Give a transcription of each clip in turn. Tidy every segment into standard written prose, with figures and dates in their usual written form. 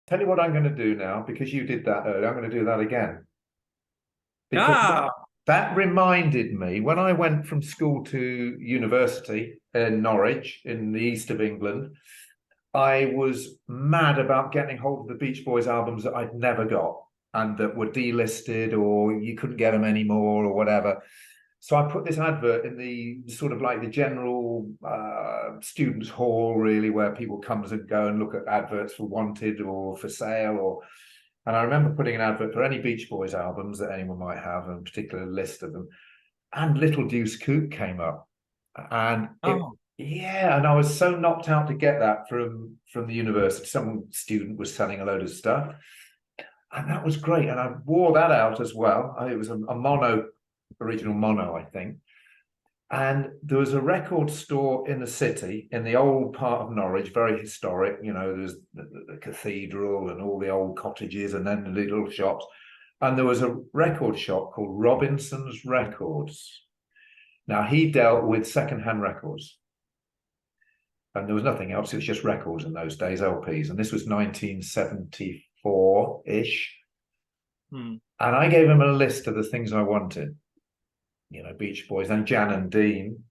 tell you what I'm going to do now, because you did that earlier. I'm going to do that again. Because Ah, that reminded me when I went from school to university in Norwich in the east of England, I was mad about getting hold of the Beach Boys albums that I'd never got and that were delisted or you couldn't get them anymore or whatever. So I put this advert in the sort of like the general students' hall, really, where people comes and go and look at adverts for wanted or for sale. Or, and I remember putting an advert for any Beach Boys albums that anyone might have, a particular list of them. And Little Deuce Coupe came up, and it, oh, yeah, and I was so knocked out to get that from the university. Some student was selling a load of stuff, and that was great. And I wore that out as well. It was a mono, original mono, I think. And there was a record store in the city, in the old part of Norwich, very historic. You know, there's the cathedral and all the old cottages, and then the little shops. And there was a record shop called Robinson's Records. Now, he dealt with secondhand records. And there was nothing else. It was just records in those days, LPs. And this was 1974-ish. hmm. And I gave him a list of the things I wanted. You know, Beach Boys and Jan and Dean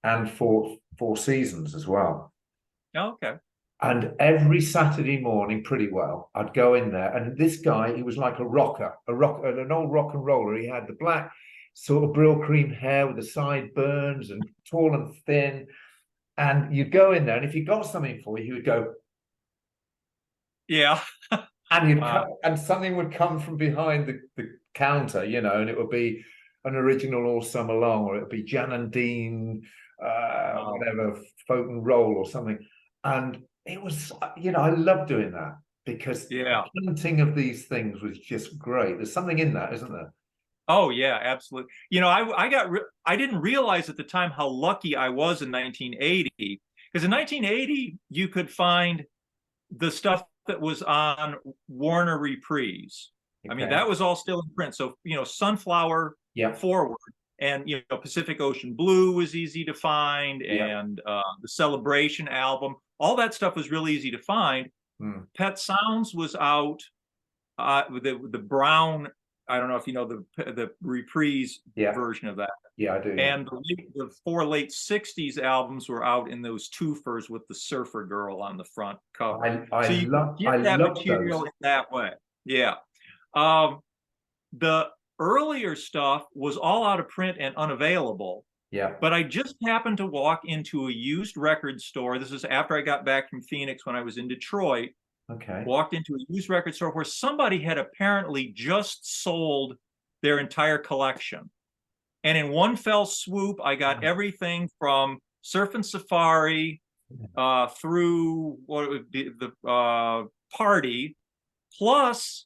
and Four Seasons as well. Okay. And every Saturday morning, pretty well, I'd go in there. And this guy, he was like a rocker, an old rock and roller. He had the black sort of brill cream hair with the sideburns and tall and thin. And you'd go in there, and if you got something for you, he would go, Yeah. and you'd Wow. and something would come from behind the counter, you know, and it would be an original All Summer Long, or it would be Jan and Dean, Wow. whatever, folk and roll or something. And it was, you know, I love doing that because the Yeah. hunting of these things was just great. There's something in that, isn't there? Oh yeah, absolutely. I didn't realize at the time how lucky I was in 1980, because in 1980 you could find the stuff that was on Warner Reprise. I mean, Okay. that was all still in print. So, Sunflower Yeah. forward, and Pacific Ocean Blue was easy to find, Yeah. and the Celebration album, all that stuff was really easy to find. Mm. Pet Sounds was out with the brown. I don't know if you know the Reprise Yeah. version of that. Yeah, I do. Yeah. And the four late 60s albums were out in those twofers with the surfer girl on the front cover. So you could I get that love those. material in that way. Yeah. Um, the earlier stuff was all out of print and unavailable. Yeah. But I just happened to walk into a used record store. This is after I got back from Phoenix when I was in Detroit. Okay. Walked into a used record store where somebody had apparently just sold their entire collection. And in one fell swoop, I got everything from Surf and Safari through what would be the Party. Plus,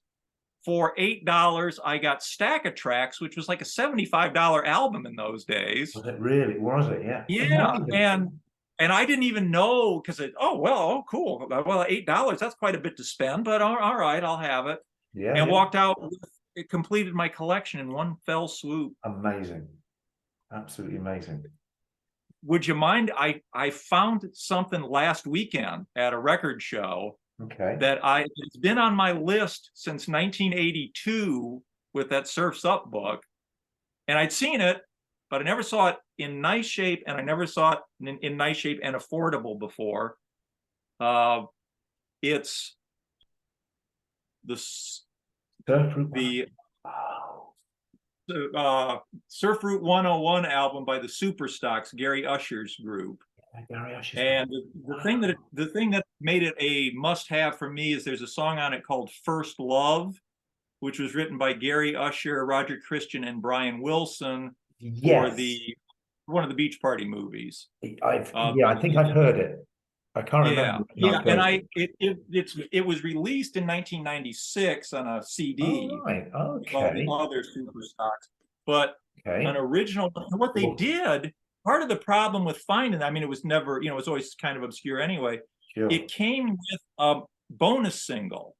for $8, I got Stack of Tracks, which was like a $75 album in those days. Was it really? Was it? Yeah. Yeah, Amazing. and I didn't even know, because cool. Well, $8, that's quite a bit to spend, but all right, I'll have it. Yeah. And Yeah. walked out with it, completed my collection in one fell swoop. Amazing. Absolutely amazing. Would you mind? I found something last weekend at a record show Okay. that it's been on my list since 1982 with that Surf's Up book, and I'd seen it, but I never saw it in nice shape, and I never saw it in nice shape and affordable before. It's the Surf Route the Oh, Surf Route 101 album by the Superstocks, Gary Usher's group. Gary Usher's. And the thing that made it a must-have for me is there's a song on it called First Love, which was written by Gary Usher, Roger Christian, and Brian Wilson for Yes. one of the Beach Party movies. I think I've heard it. I can't remember. Yeah, and it was released in 1996 on a CD. Oh, right. All the Okay. other Superstocks, but Okay. an original. What they did, part of the problem with finding, I mean, it was never, it was always kind of obscure anyway. Sure. It came with a bonus single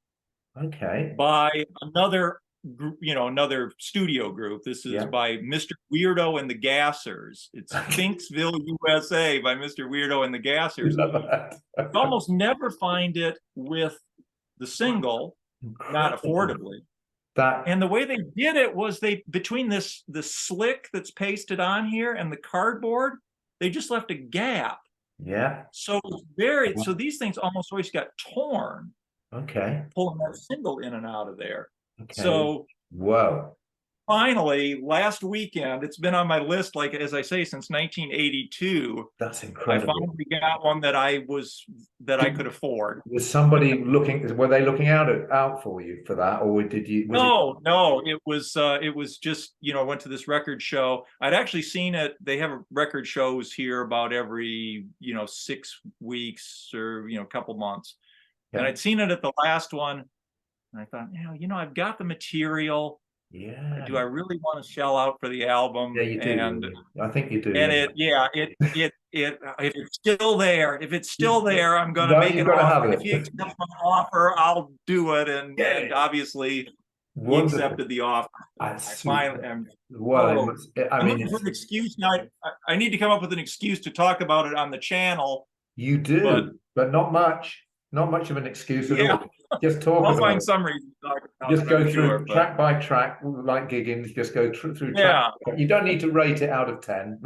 Okay. by another group, another studio group. This is by Mr. Weirdo and the Gassers. It's Finksville, USA by Mr. Weirdo and the Gassers. Love that. You almost never find it with the single, not Incredible. affordably. That, And the way they did it was they, between this, the slick that's pasted on here and the cardboard, they just left a gap. yeah, So it was very, so these things almost always got torn, okay, pulling that single in and out of there. okay. So Whoa, finally, last weekend, it's been on my list, like, as I say, since 1982. that's I incredible. finally got one that I could afford. Was somebody looking, were they looking out for you for that, or did you, was it? No, it was just, went to this record show. I'd actually seen it. They have record shows here about every, 6 weeks or, a couple months. And Yeah. I'd seen it at the last one. And I thought, I've got the material. Yeah. Do I really want to shell out for the album? Yeah, you do. And I think you do. and if it's still there, I'm gonna make You've an got to have offer. it. If he accepts my offer, I'll do it. And obviously he Wonderful. accepted the offer. That's I super. finally am. Well, I I'm mean, looking for an excuse now. I need to come up with an excuse to talk about it on the channel. you do, but not much. Not much of an excuse at all. Just talk I'll about find it. some reason to talk about Just it, go I'm through sure, track by track, like Giggins. Just go through track. You don't need to rate it out of 10.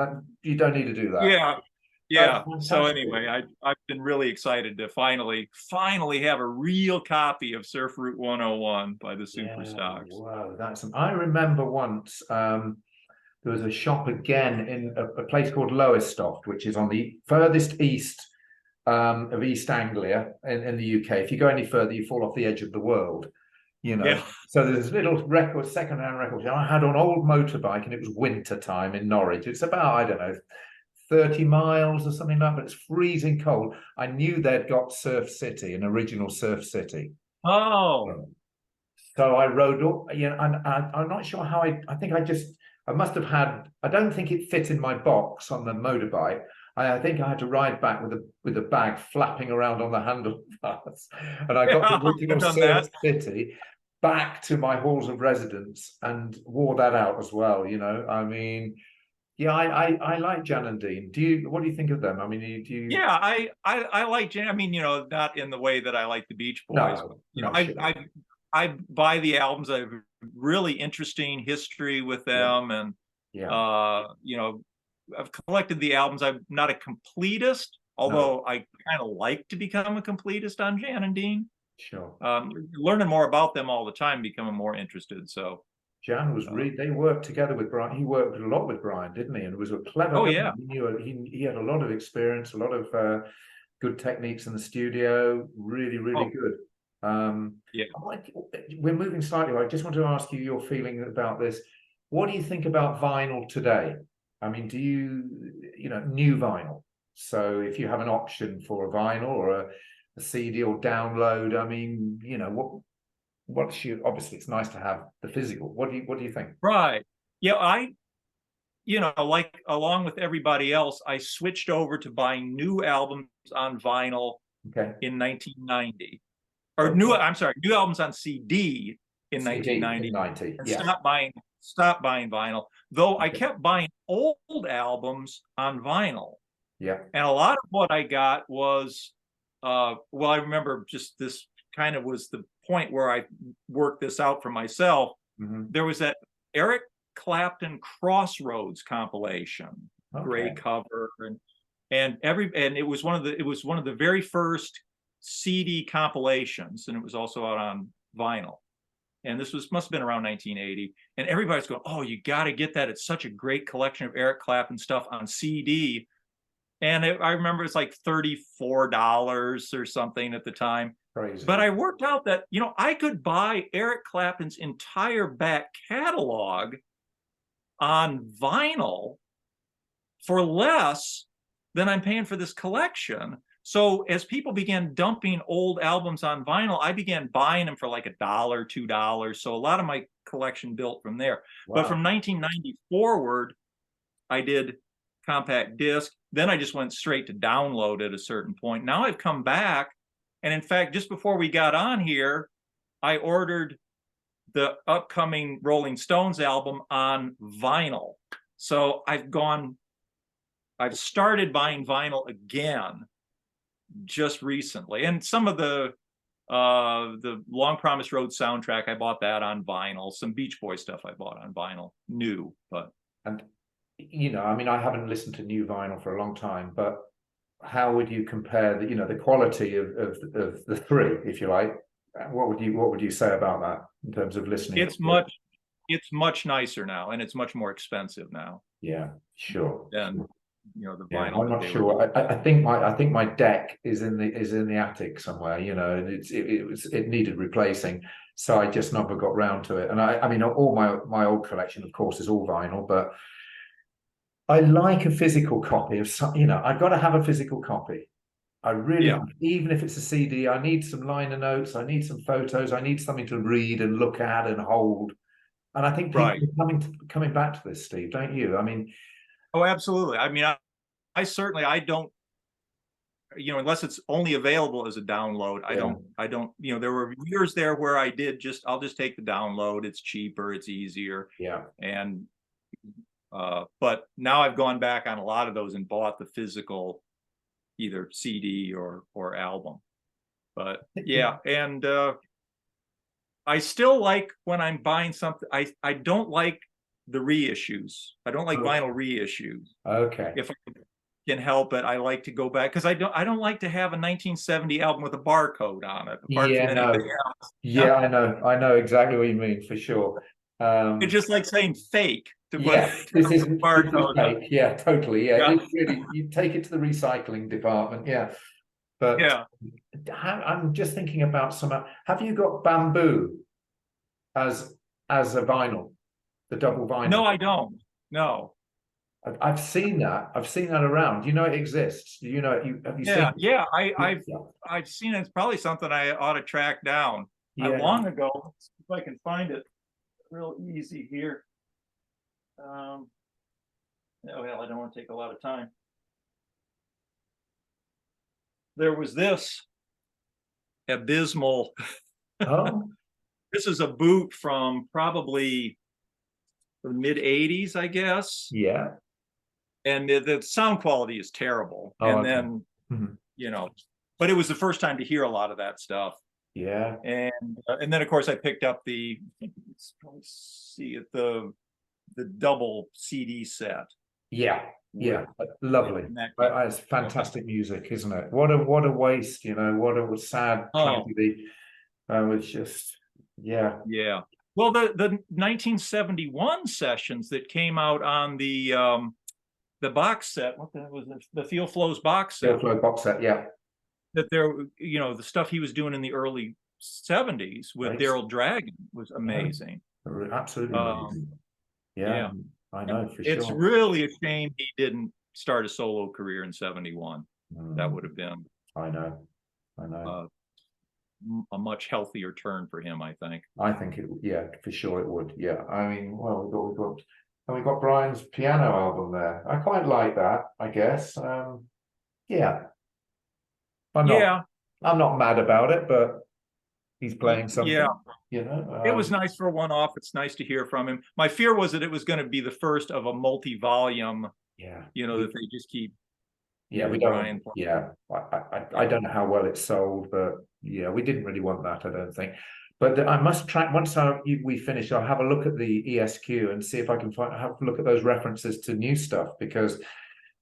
You don't need to do that. Yeah. So anyway, I've been really excited to finally have a real copy of Surf Route 101 by the Superstars. Wow, I remember once there was a shop again in a place called Lowestoft, which is on the furthest east of East Anglia in the UK. If you go any further, you fall off the edge of the world. So there's little second-hand record. I had an old motorbike, and it was winter time in Norwich. It's about, I don't know, 30 miles or something like that, but it's freezing cold. I knew they'd got Surf City, an original Surf City. Oh. So I rode up, and I'm not sure how I think I must have had, I don't think it fit in my box on the motorbike. I think I had to ride back with a bag flapping around on the handlebars, and I got the original Surf City back to my halls of residence and wore that out as well. I mean, yeah, I like Jan and Dean. What do you think of them? I mean, do you? Yeah, I like Jan. I mean, not in the way that I like the Beach Boys. No, I buy the albums. I have really interesting history with them, and I've collected the albums. I'm not a completist, although I kind of like to become a completist on Jan and Dean. Sure. Learning more about them all the time, becoming more interested. So Jan was they worked together with Brian. He worked a lot with Brian, didn't he? And was a clever guy. Yeah. He had a lot of experience, a lot of good techniques in the studio. Really, really good. We're moving slightly. I just want to ask you your feeling about this. What do you think about vinyl today? I mean, do you new vinyl? So if you have an option for a vinyl or a CD or download, I mean, obviously it's nice to have the physical. What do you think? Right. Yeah, like along with everybody else, I switched over to buying new albums on vinyl in 1990. Or new albums on CD in 1990. And stopped buying vinyl, though I kept buying old albums on vinyl. Yeah. And a lot of what I got was I remember just this kind of was the point where I worked this out for myself. Mm-hmm. There was that Eric Clapton Crossroads compilation, great cover, and it was one of the very first CD compilations, and it was also out on vinyl. And this must have been around 1980. And everybody's going, "Oh, you got to get that! It's such a great collection of Eric Clapton stuff on CD." And I remember it's like $34 or something at the time. Crazy. But I worked out that I could buy Eric Clapton's entire back catalog on vinyl for less than I'm paying for this collection. So as people began dumping old albums on vinyl, I began buying them for like $1, $2. So a lot of my collection built from there. Wow. But from 1990 forward, I did compact disc. Then I just went straight to download at a certain point. Now I've come back. And in fact, just before we got on here, I ordered the upcoming Rolling Stones album on vinyl. So I've started buying vinyl again just recently. And some of the The Long Promised Road soundtrack, I bought that on vinyl. Some Beach Boy stuff I bought on vinyl, new, but And I mean, I haven't listened to new vinyl for a long time, but how would you compare the quality of the three, if you like? What would you say about that in terms of listening? it's much nicer now, and it's much more expensive now Yeah, sure. than the Yeah, vinyl I'm that not they sure. were. I think my deck is in the attic somewhere, and it needed replacing, so I just never got round to it. And I mean, all my old collection, of course, is all vinyl, but I like a physical copy of some. I've got to have a physical copy. I really, Yeah. even if it's a CD, I need some liner notes, I need some photos, I need something to read and look at and hold. And I think people Right. are coming back to this, Steve, don't you? I mean, Oh, absolutely. I mean, I certainly, I don't, unless it's only available as a download, Yeah. I don't, there were years there where I'll just take the download. It's cheaper, it's easier. Yeah. And, but now I've gone back on a lot of those and bought the physical, either CD or album. But yeah. And, I still like when I'm buying something, I don't like the reissues. I don't like vinyl reissues. Okay. If I can help it, I like to go back because I don't like to have a 1970 album with a barcode on it, apart from anything else. Yeah, I know exactly what you mean, for sure. It's just like saying fake to put Yeah, this is barcode on. fake. Yeah, totally. Yeah, Yeah. it's really, you take it to the recycling department. Yeah, but Yeah. I'm just thinking about have you got Bamboo as a vinyl, the double vinyl? No, I don't. No. I've seen that. I've seen that around. You know it exists. You know have you seen? Yeah. I've seen it. It's probably something I ought to track down. Yeah. Long ago. Let's see if I can find it real easy here. Oh hell, I don't want to take a lot of time. There was this abysmal. Oh, This is a boot from probably the mid 80s, I guess. yeah. And the sound quality is terrible. Oh, and okay. then, Mhm. But it was the first time to hear a lot of that stuff. Yeah. And then of course I picked up let's see it, the double CD set. Yeah. Lovely. It's fantastic music, isn't it? What a waste, what a sad tragedy. It's just, yeah. Well, the 1971 sessions that came out on the box set, what the hell was it? The Feel Flows box set. Feel Flow box set, yeah. That the stuff he was doing in the early 70s with Daryl Dragon was amazing. Absolutely amazing. Yeah, I know for sure. It's really a shame he didn't start a solo career in 71. That would have been, I know. A much healthier turn for him, I think. I think for sure it would. Yeah, I mean, well, we got Brian's piano album there. I quite like that, I guess. Yeah. I'm not mad about it, but he's playing something. Yeah. It was nice for a one-off. It's nice to hear from him. My fear was that it was going to be the first of a multi-volume. Yeah. That they just keep. Yeah, we don't. Yeah, I don't know how well it's sold, but yeah, we didn't really want that, I don't think. But I must try, once we finish, I'll have a look at the ESQ and see if I can have a look at those references to new stuff, because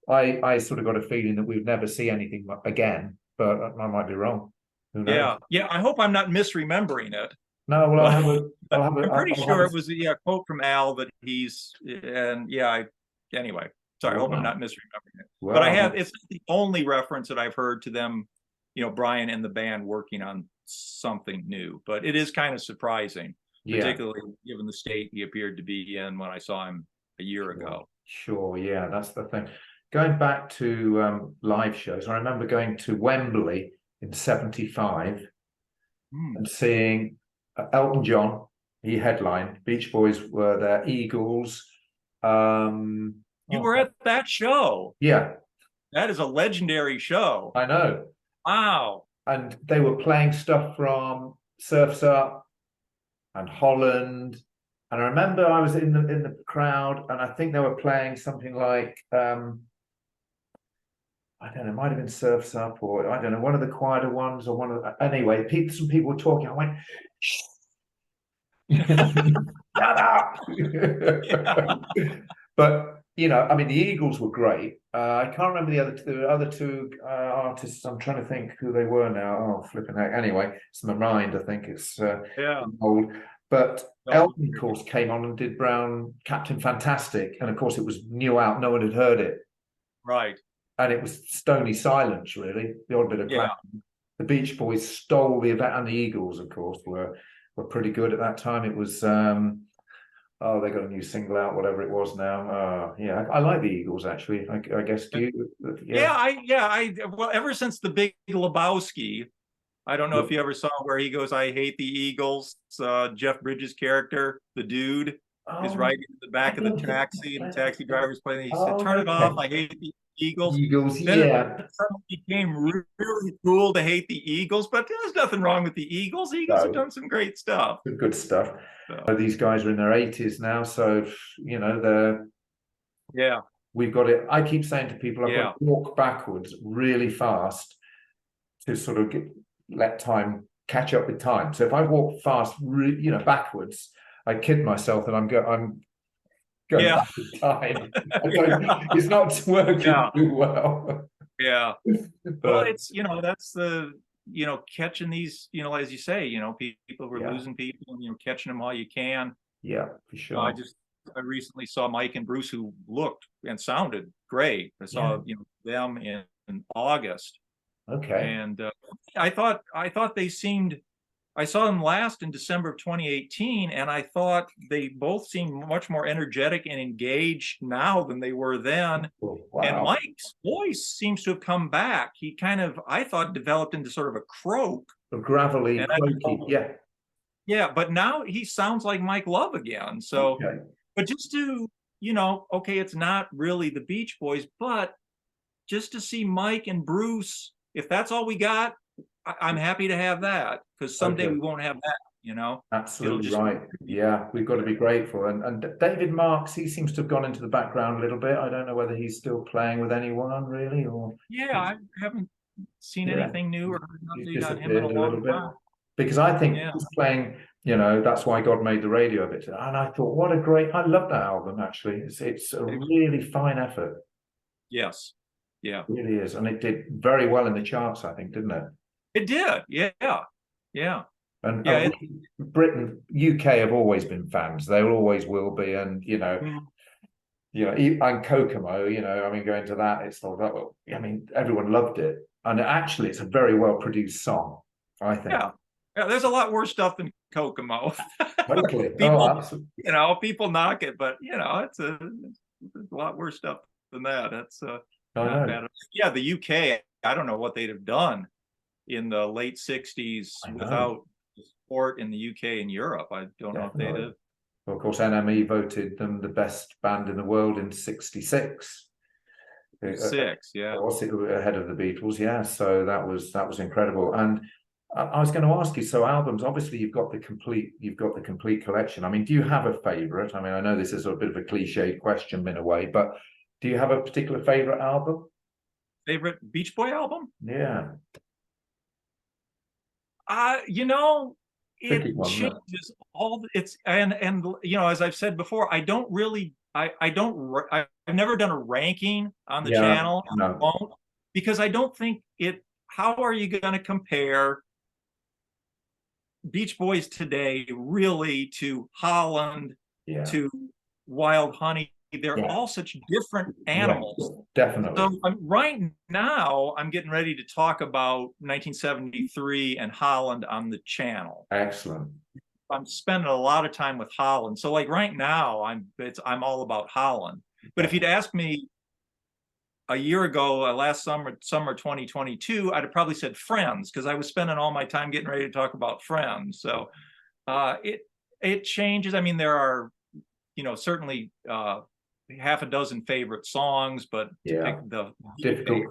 I sort of got a feeling that we'd never see anything again, but I might be wrong. Who knows? Yeah. I hope I'm not misremembering it. No, well, I'm pretty sure it was a quote from Al that anyway. Sorry, I hope I'm not misremembering it. Well, but it's the only reference that I've heard to them, Brian and the band working on something new. But it is kind of surprising, particularly given the state he appeared to be in when I saw him a year ago. Sure, yeah, that's the thing. Going back to live shows, I remember going to Wembley in '75 and seeing Elton John. He headlined. Beach Boys were there. Eagles. You were at that show. Yeah. That is a legendary show. I know. Wow. And they were playing stuff from Surf's Up and Holland. And I remember I was in the crowd, and I think they were playing something like I don't know, it might have been Surf's Up, or I don't know, one of the quieter ones, or one of the, anyway, some people were talking. I went, shh, shut up. But I mean, the Eagles were great. I can't remember the other two artists. I'm trying to think who they were now. Oh, flipping heck. Anyway, it's my mind. I think it's Yeah. old. But No. Elton, of course, came on and did Brown Captain Fantastic, and of course, it was new out. No one had heard it, Right. and it was stony silence, really. The odd bit of Yeah. clapping. The Beach Boys stole the event, and the Eagles, of course, were pretty good at that time. It was. Oh, they got a new single out, whatever it was now. Yeah, I like the Eagles actually. I guess do you? Well, ever since the Big Lebowski, I don't know if you ever saw where he goes, "I hate the Eagles." Jeff Bridges' character, the dude, is right in the back of the taxi, and the taxi driver's playing. He said, "Turn it off. I hate the Eagles." Eagles, Then yeah. it suddenly became really cool to hate the Eagles, but there's nothing wrong with the Eagles. The Eagles have done some great stuff. Good stuff. So. These guys are in their 80s now, so they're Yeah. We've got it. I keep saying to people, I've got to walk backwards really fast to sort of let time catch up with time. So if I walk fast, backwards, I kid myself that I'm going back in time. It's not working too well. Yeah. Well, it's that's the catching these, as you say, people were losing people, and catching them while you can. Yeah, for sure. I recently saw Mike and Bruce, who looked and sounded great. I saw them in August. Okay. And I thought they seemed. I saw them last in December of 2018, and I thought they both seemed much more energetic and engaged now than they were then. Oh, wow. And Mike's voice seems to have come back. He kind of, I thought, developed into sort of a croak. A gravelly, croaky, yeah. Yeah, but now he sounds like Mike Love again. So, but just to, okay, it's not really the Beach Boys, but just to see Mike and Bruce, if that's all we got, I'm happy to have that, because someday we won't have that, Absolutely right. Yeah, we've got to be grateful. And David Marks, he seems to have gone into the background a little bit. I don't know whether he's still playing with anyone really, or I haven't seen anything new or he's got him in a long time. Because I think he's playing, That's Why God Made the Radio a bit. And I thought, I love that album actually. It's a really fine effort. Yes. Yeah. It really is. And it did very well in the charts, I think, didn't it? It did, yeah. And Britain, UK have always been fans. They always will be, and and Kokomo. Going to that, it's not that. Well, everyone loved it, and actually, it's a very well produced song, I think. Yeah, there's a lot worse stuff than Kokomo. Totally. People knock it, but it's a lot worse stuff than that. That's not bad. Yeah, the UK. I don't know what they'd have done in the late 60s without support in the UK and Europe. I don't know if they'd have. Well, of course, NME voted them the best band in the world in '66. Yeah. Was it ahead of the Beatles? Yeah. So that was incredible. And I was going to ask you, so albums, obviously you've got the complete collection. Do you have a favorite? I know this is a bit of a cliched question in a way, but do you have a particular favorite album? Favorite Beach Boy album? Yeah. It changes all. As I've said before, I've never done a ranking on the channel. No. I won't, because I don't think it. How are you going to compare Beach Boys today really to Holland, to Wild Honey? They're all such different animals. Definitely. So right now, I'm getting ready to talk about 1973 and Holland on the channel. Excellent. I'm spending a lot of time with Holland. So like right now, I'm all about Holland. But if you'd asked me a year ago, last summer 2022, I'd have probably said Friends, because I was spending all my time getting ready to talk about Friends. So it changes. There are, certainly half a dozen favorite songs, but pick the difficult.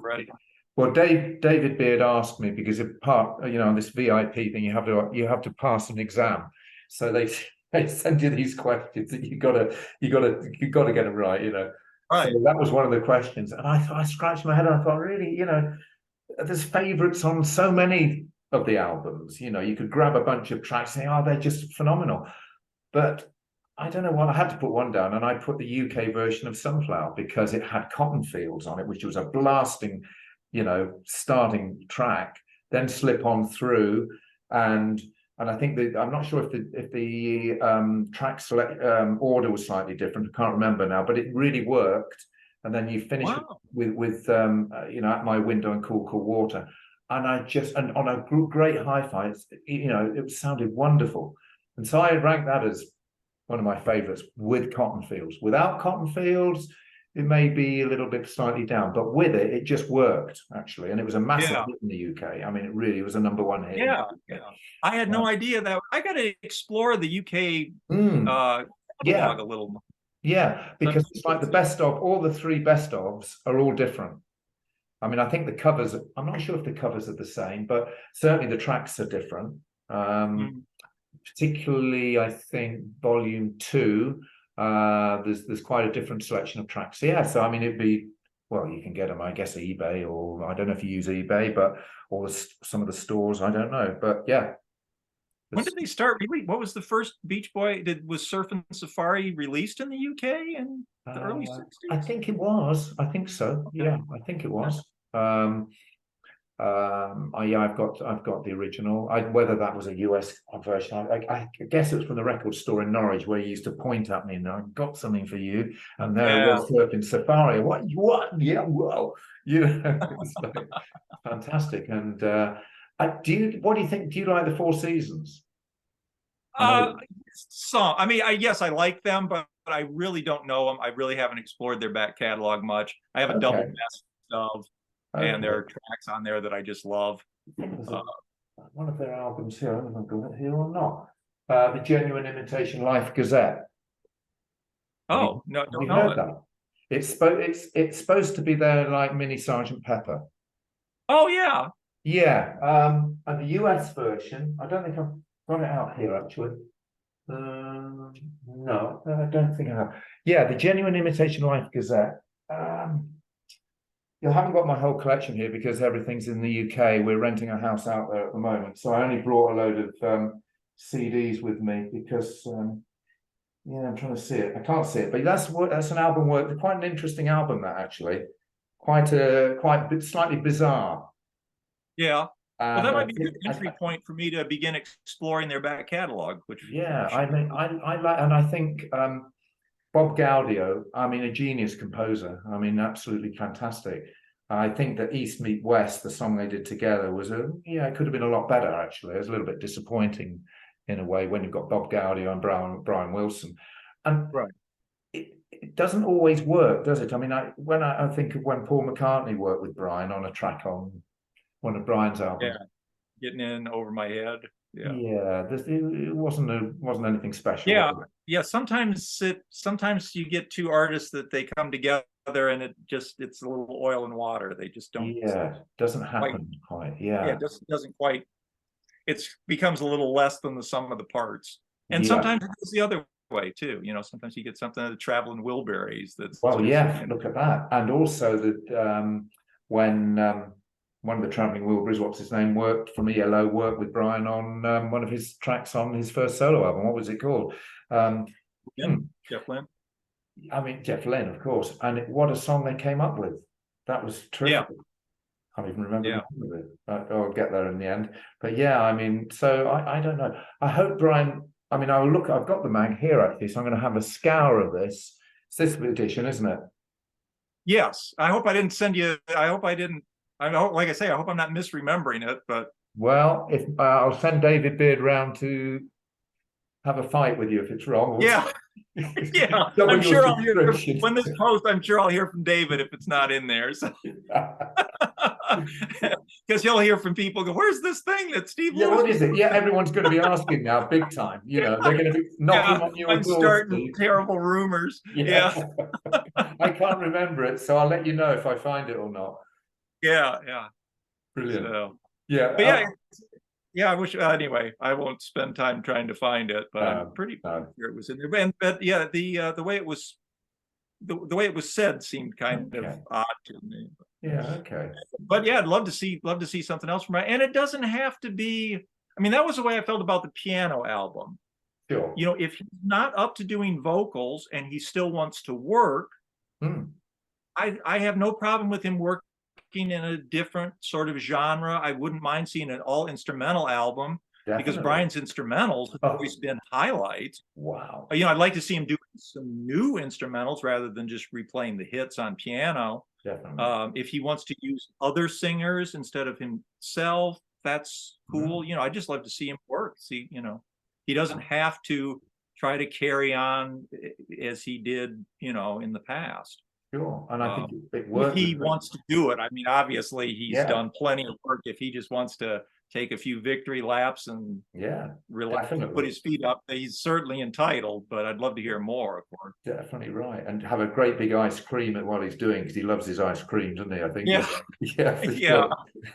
Well, David Beard asked me, because on this VIP thing, you have to pass an exam, so they send you these questions that you gotta get them right. Right. that was one of the questions. And I scratched my head and I thought, really, there's favorites on so many of the albums. You could grab a bunch of tracks and say, oh, they're just phenomenal. But I don't know what, I had to put one down, and I put the UK version of Sunflower because it had Cotton Fields on it, which was a blasting, starting track, then Slip On Through, and I think that I'm not sure if the track select order was slightly different. I can't remember now, but it really worked. And then you finish with At My Window and Cool Cool Water, and and on a great hi-fi, it sounded wonderful, and so I ranked that as one of my favorites with Cotton Fields. Without Cotton Fields, it may be a little bit slightly down, but with it, it just worked actually, and it was a massive hit in the UK. I mean, it really was a #1 hit. Yeah, I had no idea that. I got to explore the UK catalog a little more. Yeah, because it's like the best of all the 3 best ofs are all different. I mean, I think the covers, I'm not sure if the covers are the same, but certainly the tracks are different. Particularly, I think volume 2, there's quite a different selection of tracks. So I mean, it'd be, well, you can get them, I guess, eBay, or I don't know if you use eBay, but or some of the stores, I don't know, but yeah. When did they start? What was the first Beach Boy? Was Surfin' Safari released in the UK in the early 60s? I think it was. I think so. Okay. Yeah, I think it was. I've got the original. Whether that was a US version, I guess it was from the record store in Norwich, where you used to point at me and I've got something for you, and there it was, Surfing Safari. What? Yeah, well, it's like fantastic. And what do you think? Do you like the Four Seasons? Some. I mean, yes, I like them, but I really don't know them. I really haven't explored their back catalog much. I have a double best of. And there are tracks on there that I just love. One of their albums here, I don't know if I've got it here or not. The Genuine Imitation Life Gazette. Oh, no, don't know heard that. It's supposed to be their like mini Sergeant Pepper. Oh yeah. Yeah. And the US version, I don't think I've got it out here actually. No, I don't think I have. Yeah, the Genuine Imitation Life Gazette. I haven't got my whole collection here because everything's in the UK. We're renting a house out there at the moment, so I only brought a load of CDs with me because I'm trying to see it. I can't see it, but that's an album work. Quite an interesting album, that actually. Quite slightly bizarre. Yeah. Well, that might be a good entry point for me to begin exploring their back catalog. I like, and I think Bob Gaudio, I mean, a genius composer. I mean, absolutely fantastic. I think that East Meet West, the song they did together, it could have been a lot better, actually. It was a little bit disappointing in a way when you've got Bob Gaudio and Brian Wilson. And it doesn't always work, does it? I mean, when I think of when Paul McCartney worked with Brian on a track on one of Brian's albums. Yeah, Getting In Over My Head. Yeah, it wasn't anything special. Yeah. Sometimes you get 2 artists that they come together and it's a little oil and water. They just don't. Yeah, doesn't happen quite. Yeah, it doesn't quite. It becomes a little less than the sum of the parts, and sometimes it's the other way too. Sometimes you get something of the Traveling Wilburys. Look at that, and also that when. One of the Traveling Wilburys, what's his name, worked from ELO, worked with Brian on one of his tracks on his first solo album. What was it called? Jeff Lynne. I mean, Jeff Lynne, of course. And what a song they came up with. That was terrific. Yeah. I can't even remember the name of it. I'll get there in the end. But yeah, I mean, so I don't know. I hope Brian, I mean, I've got the mag here actually, so I'm going to have a scour of this. It's this edition, isn't it? Yes. I hope I didn't send you, like I say, I hope I'm not misremembering it, but. Well, if I'll send David Beard round to have a fight with you if it's wrong. Yeah. I'm sure I'll hear when this post, I'm sure I'll hear from David if it's not in there. So. Because you'll hear from people go, where's this thing that Steve Lewis? What is it? Yeah, everyone's going to be asking now, big time. They're going to be knocking on your door. I'm starting terrible rumors. Yeah. I can't remember it, so I'll let you know if I find it or not. Yeah. Brilliant. So, but I wish. Anyway, I won't spend time trying to find it, but I'm pretty sure it was in there. But the way it was the way it was said seemed kind of Okay. odd to me. Yeah, okay. But yeah, I'd love to see something else from her. And it doesn't have to be. I mean, that was the way I felt about the piano album. Sure. You know, if he's not up to doing vocals and he still wants to work, Hmm. I have no problem with him working in a different sort of genre. I wouldn't mind seeing an all instrumental album because Definitely. Brian's instrumentals have Oh. always been highlights. Wow. You know, I'd like to see him do some new instrumentals rather than just replaying the hits on piano. Definitely. If he wants to use other singers instead of himself, that's cool. You know, I just love to see him work. See, you know, he doesn't have to try to carry on as he did, you know, in the past. Sure. And I think it If worked. he wants to do it. I mean, obviously he's Yeah. done plenty of work. If he just wants to take a few victory laps and Yeah, relax and put definitely. his feet up, he's certainly entitled, but I'd love to hear more, of course. Definitely right. And have a great big ice cream at what he's doing, because he loves his ice cream, doesn't he? I think. Yeah. Yeah. For Yeah.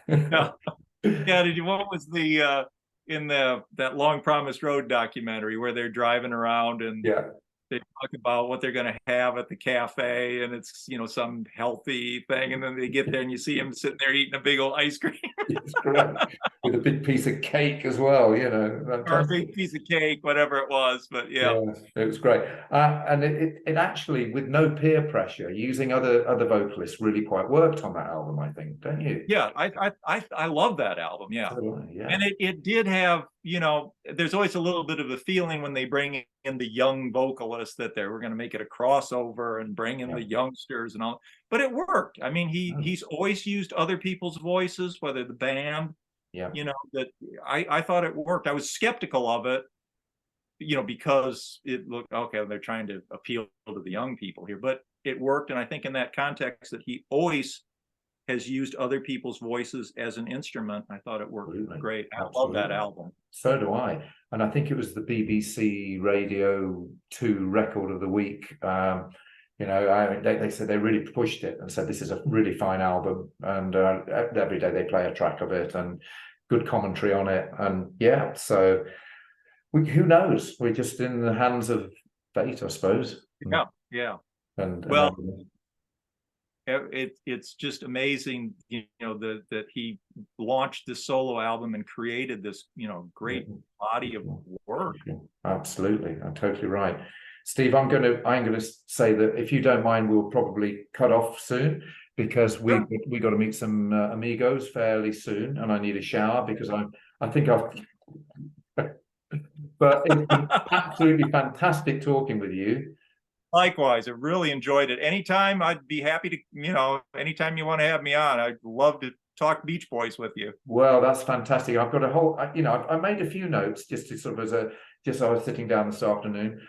sure. Yeah, what was the in that Long Promised Road documentary where they're driving around and Yeah. they talk about what they're going to have at the cafe, and it's, you know, some healthy thing, and then they get there and you see him sitting there eating a big old ice cream It's correct. With a big piece of cake as well, you know. or a Fantastic. big piece of cake, whatever it was. But yeah, Yes, it was great. And it actually, with no peer pressure, using other vocalists really quite worked on that album, I think, don't you? yeah, I love that album. Yeah. So do I, yeah. And it did have, you know, there's always a little bit of a feeling when they bring in the young vocalists that we're going to make it a crossover and bring in Yeah. the youngsters and all, but it worked. I mean, he's always used other people's voices, whether the band, Yeah. you know, that I thought it worked. I was skeptical of it, you know, because it looked, okay, they're trying to appeal to the young people here, but it worked. And I think in that context that he always has used other people's voices as an instrument, I thought it worked Absolutely. great. I love that Absolutely. album. So do I. And I think it was the BBC Radio 2 Record of the Week. You know, they said they really pushed it and said this is a really fine album, and every day they play a track of it and good commentary on it. And yeah, so who knows? We're just in the hands of fate, I suppose. Yeah, yeah. And Well, it's just amazing, you know, that he launched this solo album and created this, you know, great body of work. Absolutely, I'm totally right. Steve, I'm gonna say that if you don't mind, we'll probably cut off soon, because we got to meet some amigos fairly soon, and I need a shower because I think I've. But it's been absolutely fantastic talking with you. Likewise, I really enjoyed it. Anytime, I'd be happy to, you know, anytime you want to have me on, I'd love to talk Beach Boys with you. Well, that's fantastic. I've got a whole, you know, I made a few notes just to sort of just I was sitting down this afternoon.